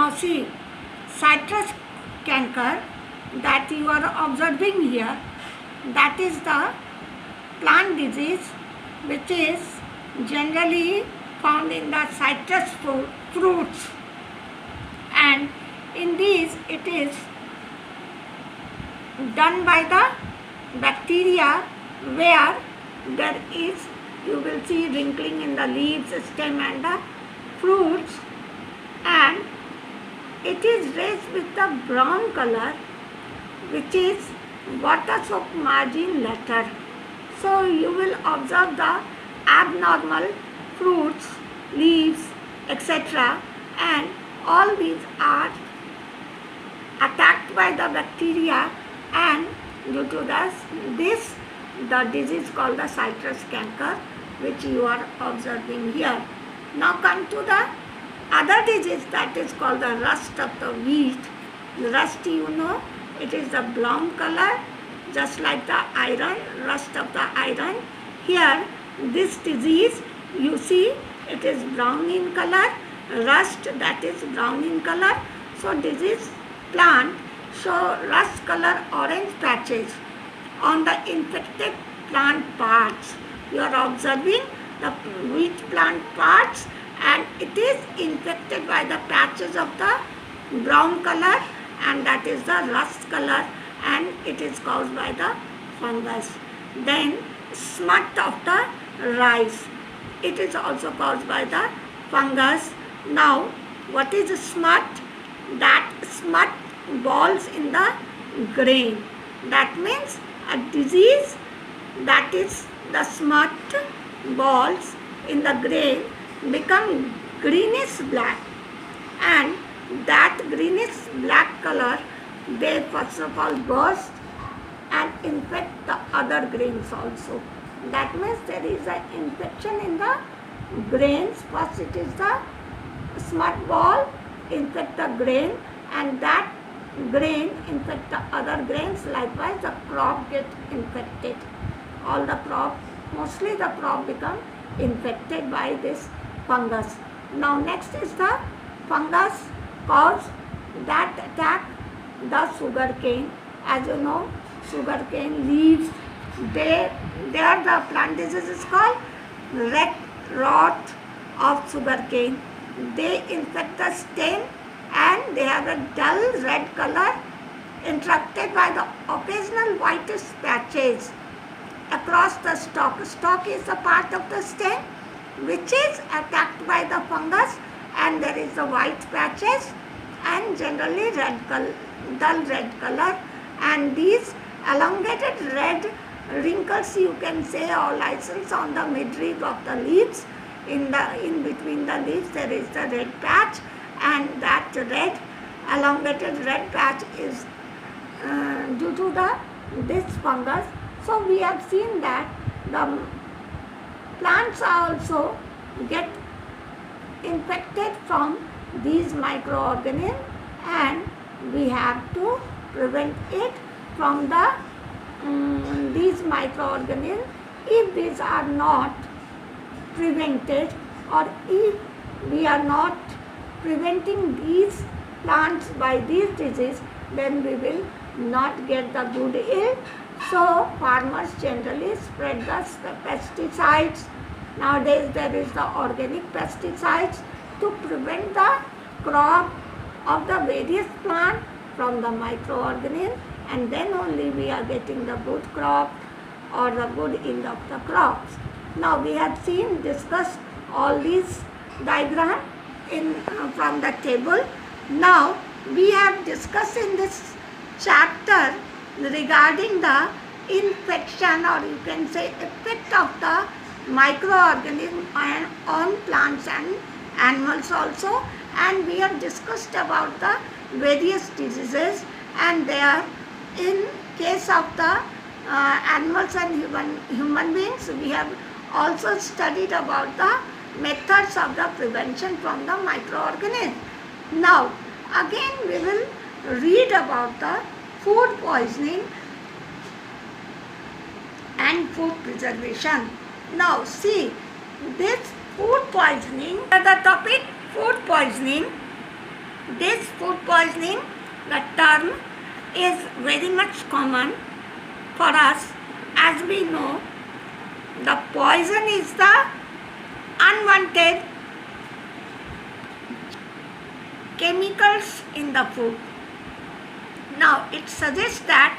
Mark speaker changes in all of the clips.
Speaker 1: Now see, citrus canker that you are observing here, that is the plant disease which is generally found in the citrus fruits, and in these it is done by the bacteria where there is, you will see, wrinkling in the leaves, stem and the fruits, and it is raised with the brown color which is water soap margin letter. So you will observe the abnormal fruits, leaves, etc., and all these are attacked by the bacteria, and due to this the disease called the citrus canker which you are observing here. Now come to the other disease that is called the rust of the wheat. The rust, you know, it is the brown color just like the iron, rust of the iron. Here this disease, you see, it is brown in color, rust, that is brown in color. So disease plant show rust color orange patches on the infected plant parts. You are observing the wheat plant parts, and it is infected by the patches of the brown color, and that is the rust color, and it is caused by the fungus. Then smut of the rice, it is also caused by the fungus. Now what is smut? That smut balls in the grain. That means a disease that is the smut balls in the grain become greenish black, and that greenish black color, they first of all burst and infect the other grains also. That means there is an infection in the grains. First it is the smut ball infect the grain, and that grain infect the other grains. Likewise the crop get infected. All the crop, mostly the crop become infected by this fungus. Now next is the fungus cause that attack the sugar cane. As you know, sugar cane leaves, there the plant disease is called red rot of sugar cane. They infect the stem and they have a dull red color interrupted by the occasional whitish patches across the stalk. Stalk is a part of the stem which is attacked by the fungus, and there is the white patches and generally dull red color, and these elongated red wrinkles, you can say, or license on the midrib of the leaves. In between the leaves there is the red patch, and that red elongated red patch is due to this fungus. So we have seen that the plants also get infected from these microorganisms, and we have to prevent it from these microorganisms. If these are not prevented, or if we are not preventing these plants by these diseases, then we will not get the good yield. So farmers generally spread the pesticides. Nowadays there is the organic pesticides to prevent the crop of the various plant from the microorganism, and then only we are getting the good crop or the good yield of the crops. Now we have discussed all these diagrams from the table. Now we have discussed in this chapter regarding the infection, or you can say effect of the microorganism on plants and animals also, and we have discussed about the various diseases, and they are in case of the animals and human beings. We have also studied about the methods of the prevention from the microorganism. Now again we will read about the food poisoning and food preservation. Now see, this food poisoning, the topic food poisoning This food poisoning, the term is very much common for us. As we know, the poison is the unwanted chemicals in the food. Now, it suggests that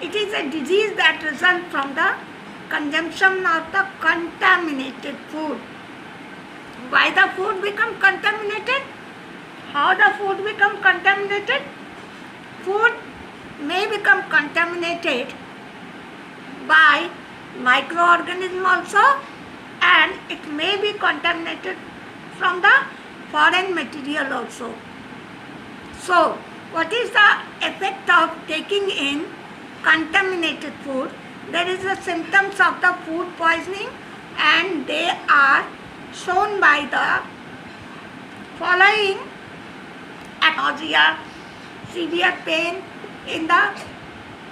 Speaker 1: it is a disease that results from the consumption of the contaminated food. Why the food become contaminated? How the food become contaminated? Food may become contaminated by microorganisms also, and it may be contaminated from the foreign material also. So, what is the effect of taking in contaminated food? There is the symptoms of the food poisoning, and they are shown by the following: nausea, severe pain in the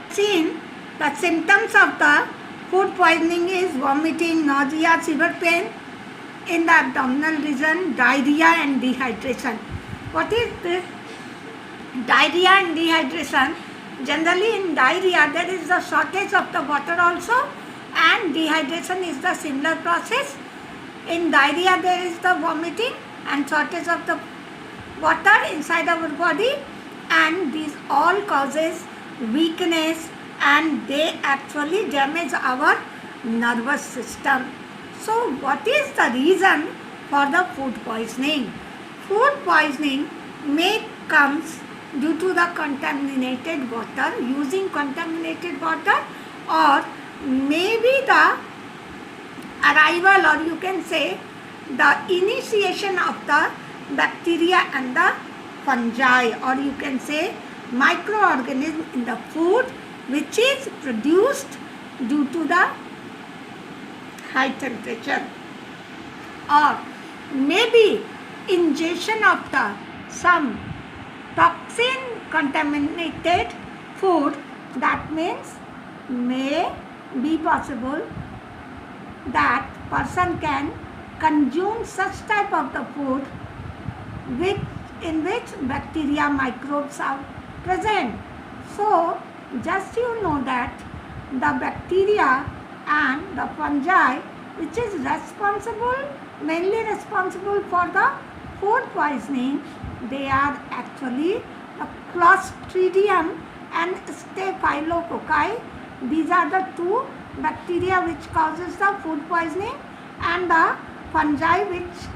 Speaker 1: scene. The symptoms of the food poisoning is vomiting, nausea, severe pain in the abdominal region, diarrhea and dehydration. What is this? Diarrhea and dehydration. Generally in diarrhea there is the shortage of the water also, and dehydration is the similar process. In diarrhea there is the vomiting and shortage of the water inside our body, and these all causes weakness, and they actually damage our nervous system. So what is the reason for the food poisoning? Food poisoning may comes due to the contaminated water, using contaminated water, or maybe the arrival, or you can say the initiation of the bacteria and the fungi, or you can say microorganism in the food, which is produced due to the high temperature, or maybe ingestion of the some toxin contaminated food. That means may be possible that person can consume such type of the food in which bacteria, microbes are present. So just you know that the bacteria and the fungi, which is mainly responsible for the food poisoning, they are actually the Clostridium and Staphylococci. These are the two bacteria which causes the food poisoning, and the fungi which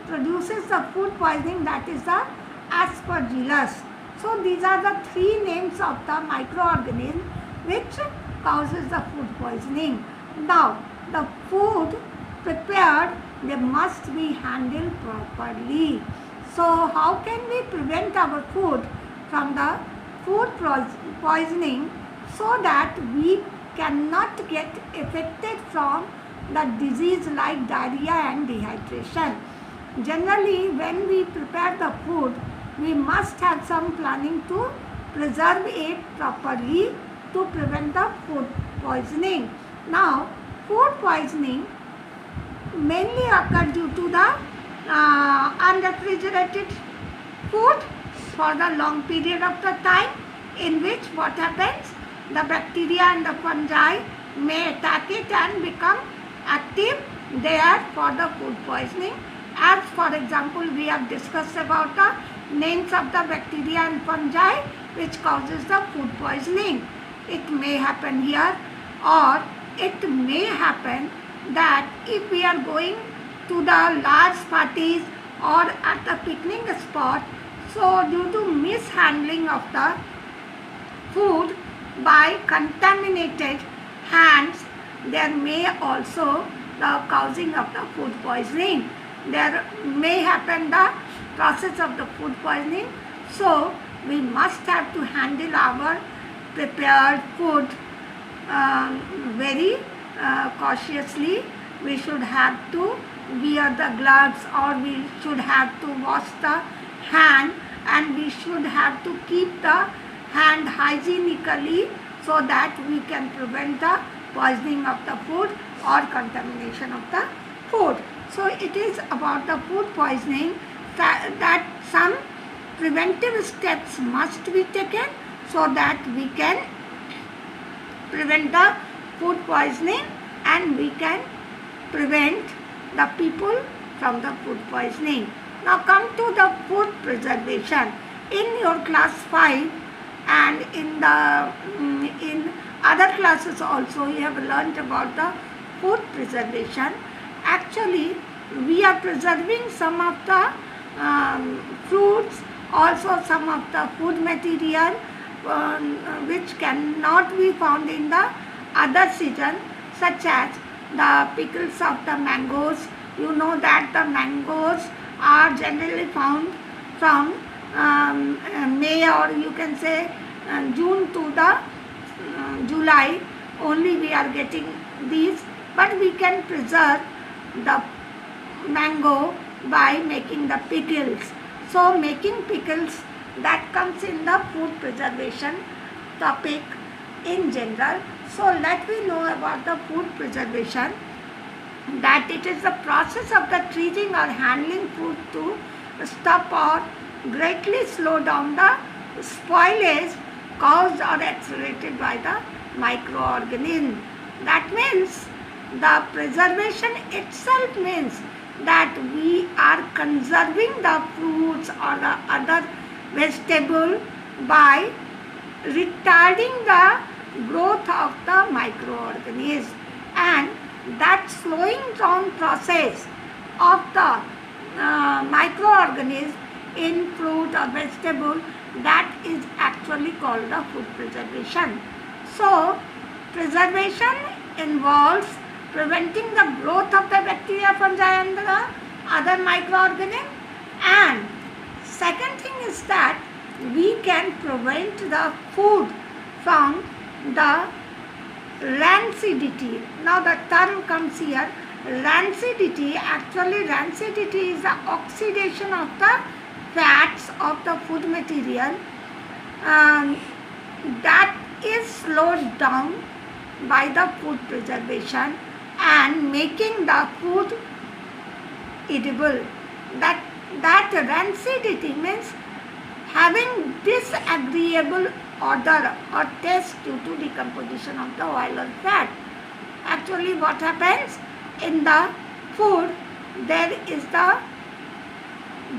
Speaker 1: produces the food poisoning, that is the Aspergillus. So these are the three names of the microorganism which causes the food poisoning. Now, the food prepared, they must be handled properly. So how can we prevent our food from the food poisoning, so that we cannot get affected from the disease like diarrhea and dehydration? Generally, when we prepare the food, we must have some planning to preserve it properly to prevent the food poisoning. Now, food poisoning mainly occur due to the unrefrigerated food for the long period of the time, in which what happens, the bacteria and the fungi may attack it and become active there for the food poisoning. As for example, we have discussed about the names of the bacteria and fungi which causes the food poisoning. It may happen here, or it may happen that if we are going to the large parties or at the picnic spot, so due to mishandling of the food by contaminated hands, there may also the causing of the food poisoning. There may happen the process of the food poisoning. So we must have to handle our prepared food very cautiously. We should have to wear the gloves, or we should have to wash the hand, and we should have to keep the hand hygienically, so that we can prevent the poisoning of the food or contamination of the food. So it is about the food poisoning that some preventive steps must be taken so that we can prevent the food poisoning and we can prevent the people from the food poisoning. Now come to the food preservation. In your class 5 and in other classes also you have learnt about the food preservation. Actually, we are preserving some of the fruits, also some of the food material which cannot be found in the other season, such as the pickles of the mangoes. You know that the mangoes are generally found from May, or you can say June to the July only we are getting these, but we can preserve the mango by making the pickles. So making pickles, that comes in the food preservation topic in general. So let me know about the food preservation, that it is the process of the treating or handling food to stop or greatly slow down the spoilage caused or accelerated by the microorganism. That means the preservation itself means that we are conserving the fruits or the other vegetable by retarding the growth of the microorganism, and that slowing down process of the microorganism in fruit or vegetable, that is actually called the food preservation. So preservation involves preventing the growth of the bacteria, fungi and the other microorganisms, and second thing is that we can prevent the food from the rancidity. Now the term comes here, rancidity. Actually rancidity is the oxidation of the fats of the food material that is slowed down by the food preservation and making the food edible. That rancidity means having disagreeable odor or taste due to decomposition of the oil or fat. Actually what happens in the food, there is the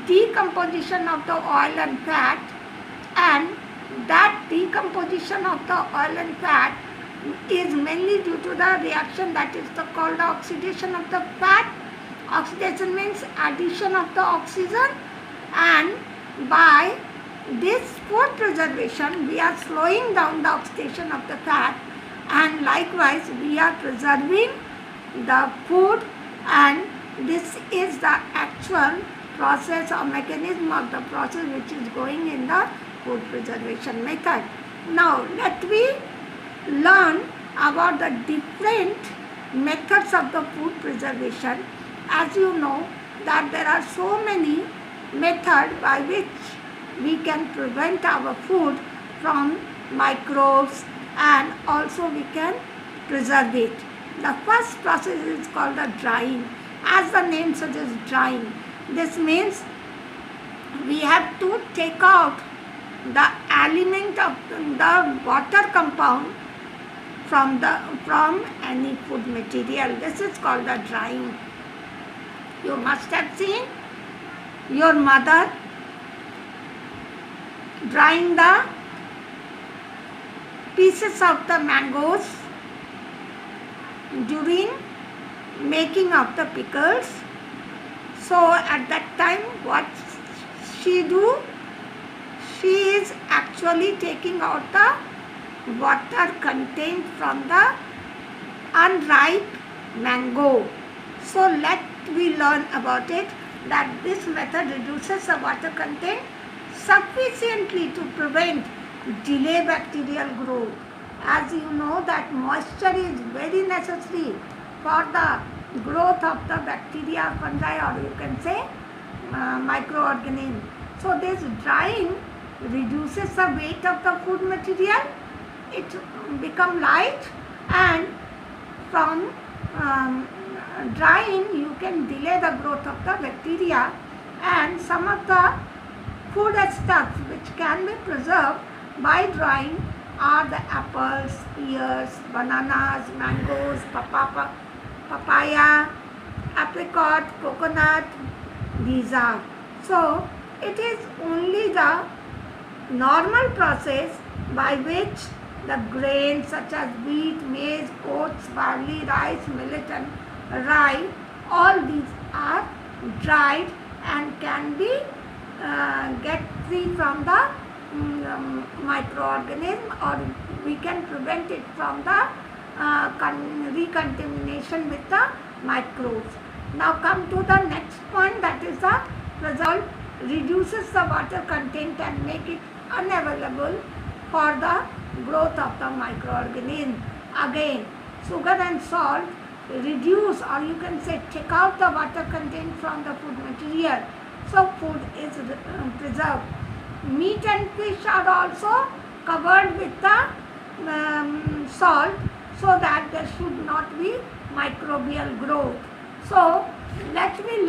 Speaker 1: decomposition of the oil and fat, and that decomposition of the oil and fat is mainly due to the reaction that is called the oxidation of the fat. Oxidation means addition of the oxygen, and by this food preservation we are slowing down the oxidation of the fat, and likewise we are preserving the food, and this is the actual process or mechanism of the process which is going in the food preservation method. Now let me learn about the different methods of the food preservation. As you know that there are so many methods by which we can prevent our food from microbes, and also we can preserve it. The first process is called the drying. As the name suggests, drying. This means we have to take out the element of the water compound from any food material. This is called the drying. You must have seen your mother drying the pieces of the mangoes during making of the pickles. So at that time what she do? She is actually taking out the water contained from the unripe mango. So let we learn about it, that this method reduces the water content sufficiently to prevent delay bacterial growth. As you know that moisture is very necessary for the growth of the bacteria, fungi, or you can say microorganism. So this drying reduces the weight of the food material, it become light, and from drying you can delay the growth of the bacteria, and some of the foodstuffs which can be preserved by drying are the apples, pears, bananas, mangoes, papaya, apricot, coconut. These are. So it is only the normal process by which the grains such as wheat, maize, oats, barley, rice, millet and rye, all these are dried and can be get free from the microorganism, or we can prevent it from the recontamination with the microbes. Now come to the next point, that is the result reduces the water content and make it unavailable for the growth of the microorganism. Again, sugar and salt reduce, or you can say take out the water content from the food material, so food is preserved. Meat and fish are also covered with the salt, so that there should not be microbial growth. So let me